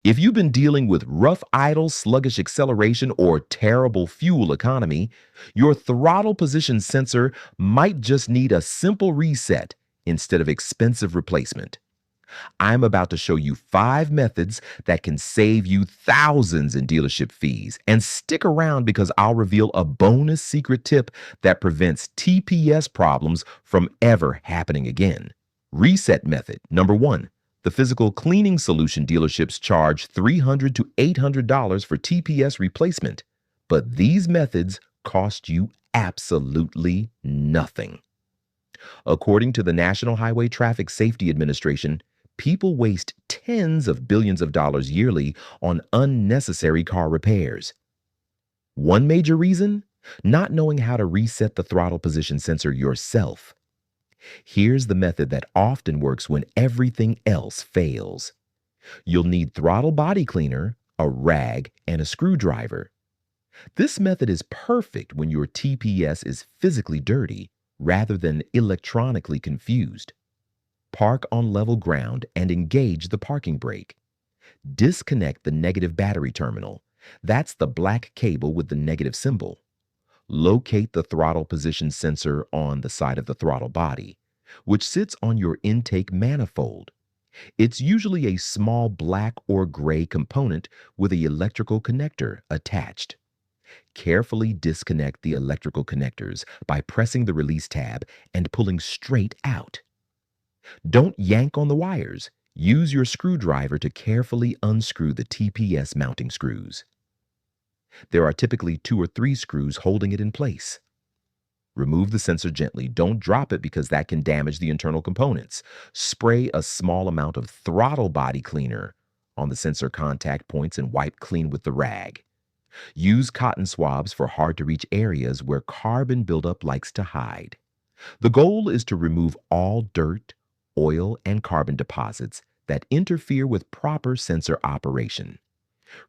If you've been dealing with rough idle, sluggish acceleration, or terrible fuel economy, your throttle position sensor might just need a simple reset instead of expensive replacement. I'm about to show you 5 methods that can save you thousands in dealership fees. And stick around because I'll reveal a bonus secret tip that prevents TPS problems from ever happening again. Reset method number 1. The physical cleaning solution dealerships charge $300 to $800 for TPS replacement, but these methods cost you absolutely nothing. According to the National Highway Traffic Safety Administration, people waste tens of billions of dollars yearly on unnecessary car repairs. One major reason? Not knowing how to reset the throttle position sensor yourself. Here's the method that often works when everything else fails. You'll need throttle body cleaner, a rag, and a screwdriver. This method is perfect when your TPS is physically dirty rather than electronically confused. Park on level ground and engage the parking brake. Disconnect the negative battery terminal. That's the black cable with the negative symbol. Locate the throttle position sensor on the side of the throttle body, which sits on your intake manifold. It's usually a small black or gray component with an electrical connector attached. Carefully disconnect the electrical connectors by pressing the release tab and pulling straight out. Don't yank on the wires. Use your screwdriver to carefully unscrew the TPS mounting screws. There are typically 2 or 3 screws holding it in place. Remove the sensor gently. Don't drop it because that can damage the internal components. Spray a small amount of throttle body cleaner on the sensor contact points and wipe clean with the rag. Use cotton swabs for hard-to-reach areas where carbon buildup likes to hide. The goal is to remove all dirt, oil, and carbon deposits that interfere with proper sensor operation.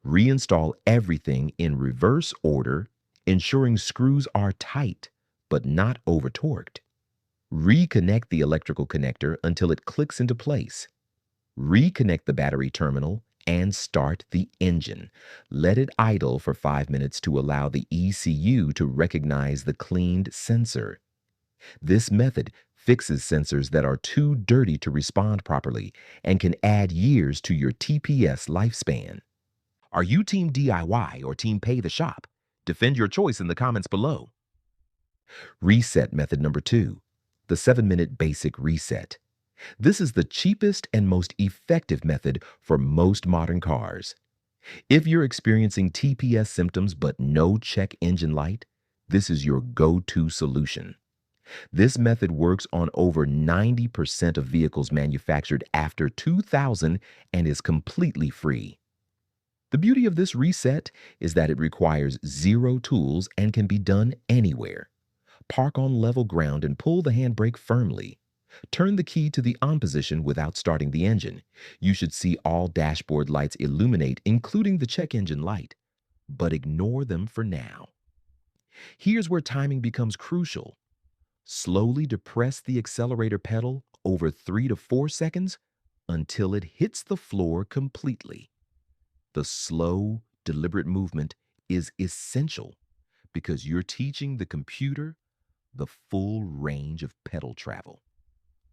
Reinstall everything in reverse order, ensuring screws are tight but not over-torqued. Reconnect the electrical connector until it clicks into place. Reconnect the battery terminal and start the engine. Let it idle for 5 minutes to allow the ECU to recognize the cleaned sensor. This method fixes sensors that are too dirty to respond properly and can add years to your TPS lifespan. Are you team DIY or team pay the shop? Defend your choice in the comments below. Reset method number 2, the 7-minute basic reset. This is the cheapest and most effective method for most modern cars. If you're experiencing TPS symptoms but no check engine light, this is your go-to solution. This method works on over 90% of vehicles manufactured after 2000 and is completely free. The beauty of this reset is that it requires 0 tools and can be done anywhere. Park on level ground and pull the handbrake firmly. Turn the key to the on position without starting the engine. You should see all dashboard lights illuminate, including the check engine light, but ignore them for now. Here's where timing becomes crucial. Slowly depress the accelerator pedal over 3 to 4 seconds until it hits the floor completely. The slow, deliberate movement is essential because you're teaching the computer the full range of pedal travel.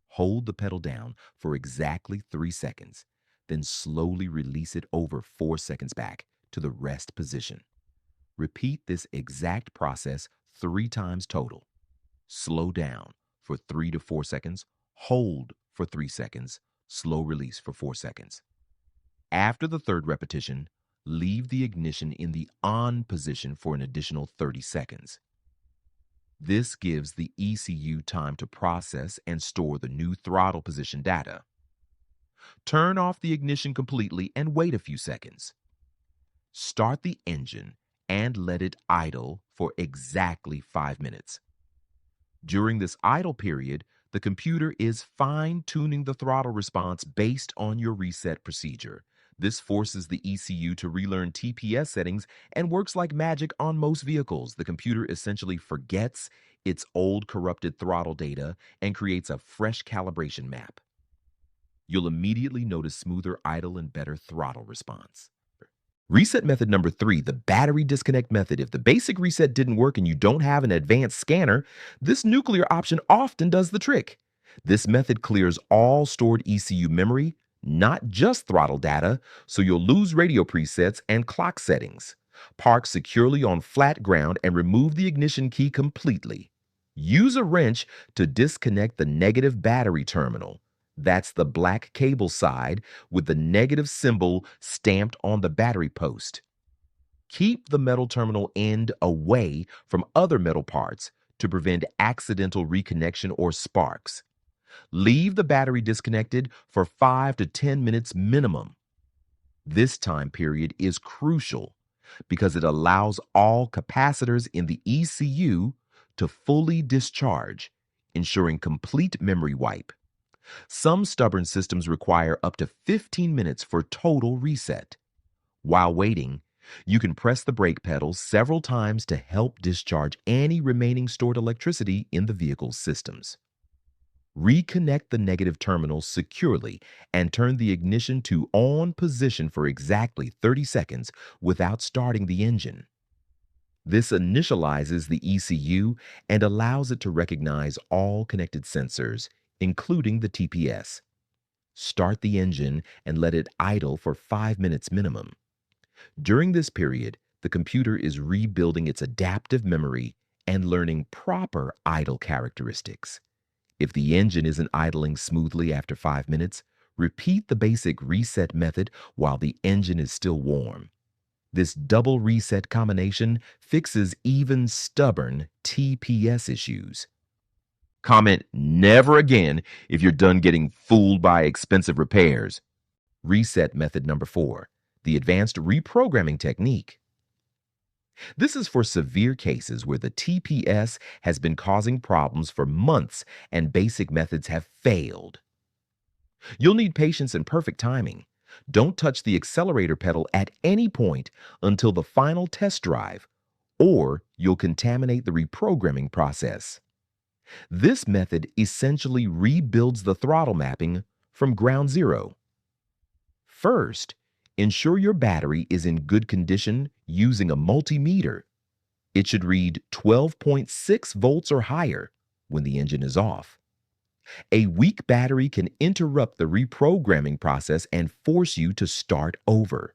Hold the pedal down for exactly 3 seconds, then slowly release it over 4 seconds back to the rest position. Repeat this exact process 3 times total. Slow down for 3 to 4 seconds, hold for 3 seconds, slow release for 4 seconds. After the 3rd repetition, leave the ignition in the on position for an additional 30 seconds. This gives the ECU time to process and store the new throttle position data. Turn off the ignition completely and wait a few seconds. Start the engine and let it idle for exactly 5 minutes. During this idle period, the computer is fine-tuning the throttle response based on your reset procedure. This forces the ECU to relearn TPS settings and works like magic on most vehicles. The computer essentially forgets its old corrupted throttle data and creates a fresh calibration map. You'll immediately notice smoother idle and better throttle response. Reset method number three, the battery disconnect method. If the basic reset didn't work and you don't have an advanced scanner, this nuclear option often does the trick. This method clears all stored ECU memory, not just throttle data, so you'll lose radio presets and clock settings. Park securely on flat ground and remove the ignition key completely. Use a wrench to disconnect the negative battery terminal. That's the black cable side with the negative symbol stamped on the battery post. Keep the metal terminal end away from other metal parts to prevent accidental reconnection or sparks. Leave the battery disconnected for 5 to 10 minutes minimum. This time period is crucial because it allows all capacitors in the ECU to fully discharge, ensuring complete memory wipe. Some stubborn systems require up to 15 minutes for total reset. While waiting, you can press the brake pedal several times to help discharge any remaining stored electricity in the vehicle's systems. Reconnect the negative terminal securely and turn the ignition to on position for exactly 30 seconds without starting the engine. This initializes the ECU and allows it to recognize all connected sensors, including the TPS. Start the engine and let it idle for 5 minutes minimum. During this period, the computer is rebuilding its adaptive memory and learning proper idle characteristics. If the engine isn't idling smoothly after 5 minutes, repeat the basic reset method while the engine is still warm. This double reset combination fixes even stubborn TPS issues. Comment never again if you're done getting fooled by expensive repairs. Reset method number four, the advanced reprogramming technique. This is for severe cases where the TPS has been causing problems for months and basic methods have failed. You'll need patience and perfect timing. Don't touch the accelerator pedal at any point until the final test drive, or you'll contaminate the reprogramming process. This method essentially rebuilds the throttle mapping from ground zero. First, ensure your battery is in good condition using a multimeter. It should read 12.6 volts or higher when the engine is off. A weak battery can interrupt the reprogramming process and force you to start over.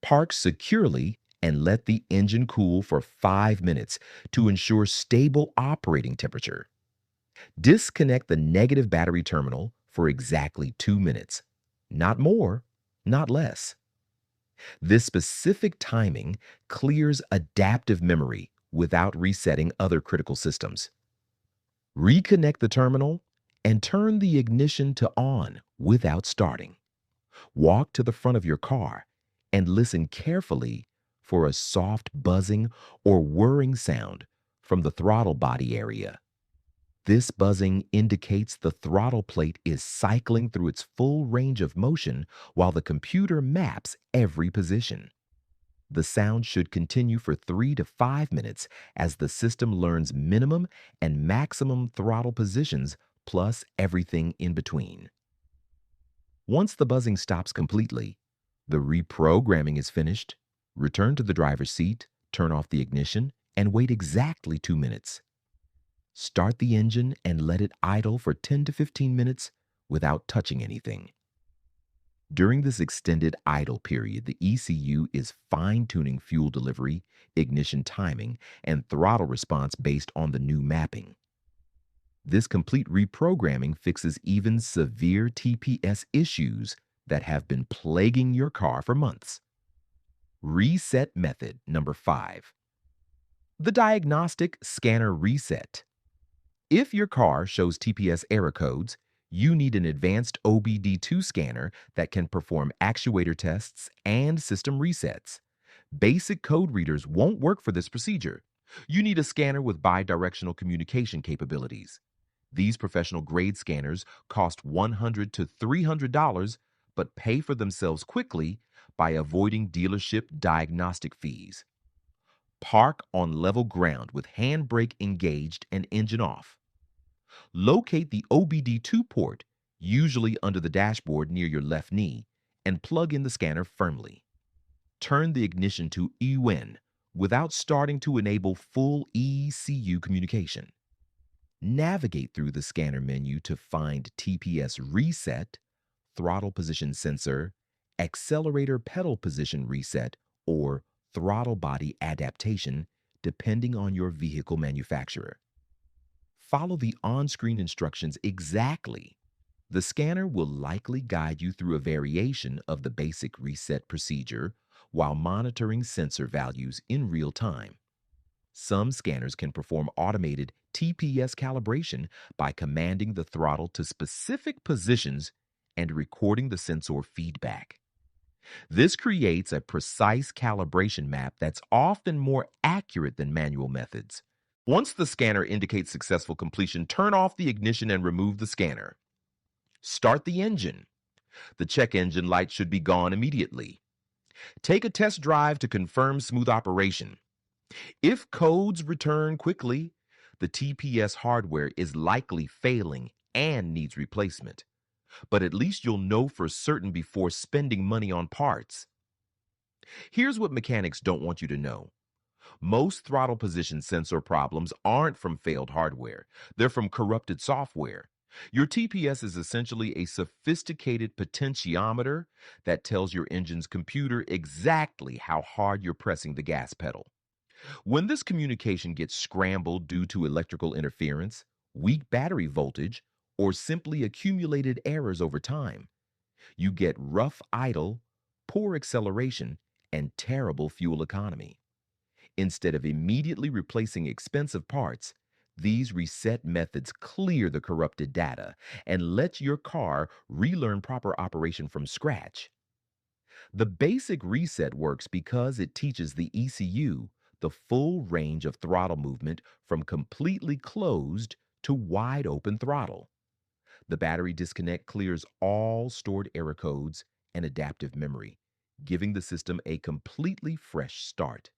Park securely and let the engine cool for 5 minutes to ensure stable operating temperature. Disconnect the negative battery terminal for exactly 2 minutes. Not more, not less. This specific timing clears adaptive memory without resetting other critical systems. Reconnect the terminal and turn the ignition to on without starting. Walk to the front of your car and listen carefully for a soft buzzing or whirring sound from the throttle body area. This buzzing indicates the throttle plate is cycling through its full range of motion while the computer maps every position. The sound should continue for 3 to 5 minutes as the system learns minimum and maximum throttle positions plus everything in between. Once the buzzing stops completely, the reprogramming is finished. Return to the driver's seat, turn off the ignition, and wait exactly 2 minutes. Start the engine and let it idle for 10 to 15 minutes without touching anything. During this extended idle period, the ECU is fine-tuning fuel delivery, ignition timing, and throttle response based on the new mapping. This complete reprogramming fixes even severe TPS issues that have been plaguing your car for months. Reset method number 5. The diagnostic scanner reset. If your car shows TPS error codes, you need an advanced OBD2 scanner that can perform actuator tests and system resets. Basic code readers won't work for this procedure. You need a scanner with bidirectional communication capabilities. These professional grade scanners cost $100 to $300, but pay for themselves quickly by avoiding dealership diagnostic fees. Park on level ground with handbrake engaged and engine off. Locate the OBD2 port usually under the dashboard near your left knee, and plug in the scanner firmly. Turn the ignition to EUN without starting to enable full ECU communication. Navigate through the scanner menu to find TPS reset, throttle position sensor, accelerator pedal position reset, or throttle body adaptation, depending on your vehicle manufacturer. Follow the on-screen instructions exactly. The scanner will likely guide you through a variation of the basic reset procedure while monitoring sensor values in real time. Some scanners can perform automated TPS calibration by commanding the throttle to specific positions and recording the sensor feedback. This creates a precise calibration map that's often more accurate than manual methods. Once the scanner indicates successful completion, turn off the ignition and remove the scanner. Start the engine. The check engine light should be gone immediately. Take a test drive to confirm smooth operation. If codes return quickly, the TPS hardware is likely failing and needs replacement. But at least you'll know for certain before spending money on parts. Here's what mechanics don't want you to know. Most throttle position sensor problems aren't from failed hardware. They're from corrupted software. Your TPS is essentially a sophisticated potentiometer that tells your engine's computer exactly how hard you're pressing the gas pedal. When this communication gets scrambled due to electrical interference, weak battery voltage, or simply accumulated errors over time, you get rough idle, poor acceleration, and terrible fuel economy. Instead of immediately replacing expensive parts, these reset methods clear the corrupted data and let your car relearn proper operation from scratch. The basic reset works because it teaches the ECU the full range of throttle movement from completely closed to wide open throttle. The battery disconnect clears all stored error codes and adaptive memory, giving the system a completely fresh start.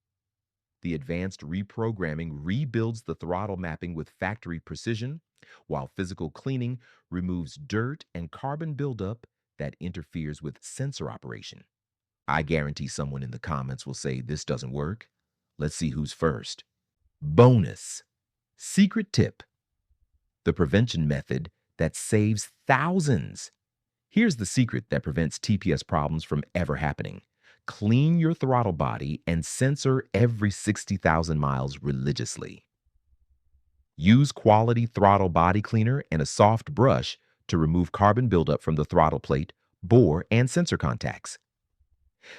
The advanced reprogramming rebuilds the throttle mapping with factory precision, while physical cleaning removes dirt and carbon buildup that interferes with sensor operation. I guarantee someone in the comments will say this doesn't work. Let's see who's first. Bonus. Secret tip. The prevention method that saves thousands. Here's the secret that prevents TPS problems from ever happening. Clean your throttle body and sensor every 60,000 miles religiously. Use quality throttle body cleaner and a soft brush to remove carbon buildup from the throttle plate, bore, and sensor contacts.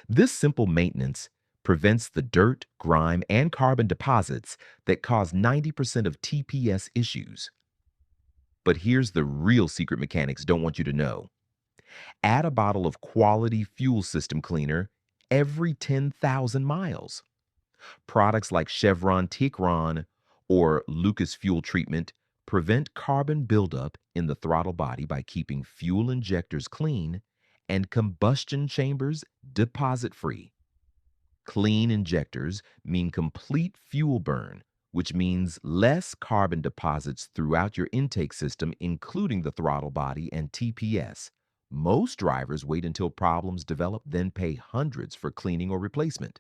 This simple maintenance prevents the dirt, grime, and carbon deposits that cause 90% of TPS issues. But here's the real secret mechanics don't want you to know. Add a bottle of quality fuel system cleaner every 10,000 miles. Products like Chevron Ticron or Lucas Fuel Treatment prevent carbon buildup in the throttle body by keeping fuel injectors clean and combustion chambers deposit-free. Clean injectors mean complete fuel burn, which means less carbon deposits throughout your intake system, including the throttle body and TPS. Most drivers wait until problems develop, then pay hundreds for cleaning or replacement.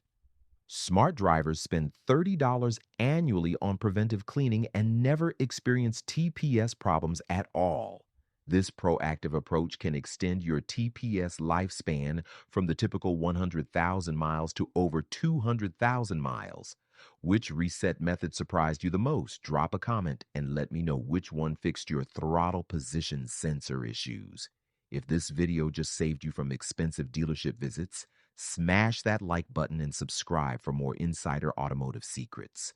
Smart drivers spend $30 annually on preventive cleaning and never experience TPS problems at all. This proactive approach can extend your TPS lifespan from the typical 100,000 miles to over 200,000 miles. Which reset method surprised you the most? Drop a comment and let me know which one fixed your throttle position sensor issues. If this video just saved you from expensive dealership visits, smash that like button and subscribe for more insider automotive secrets.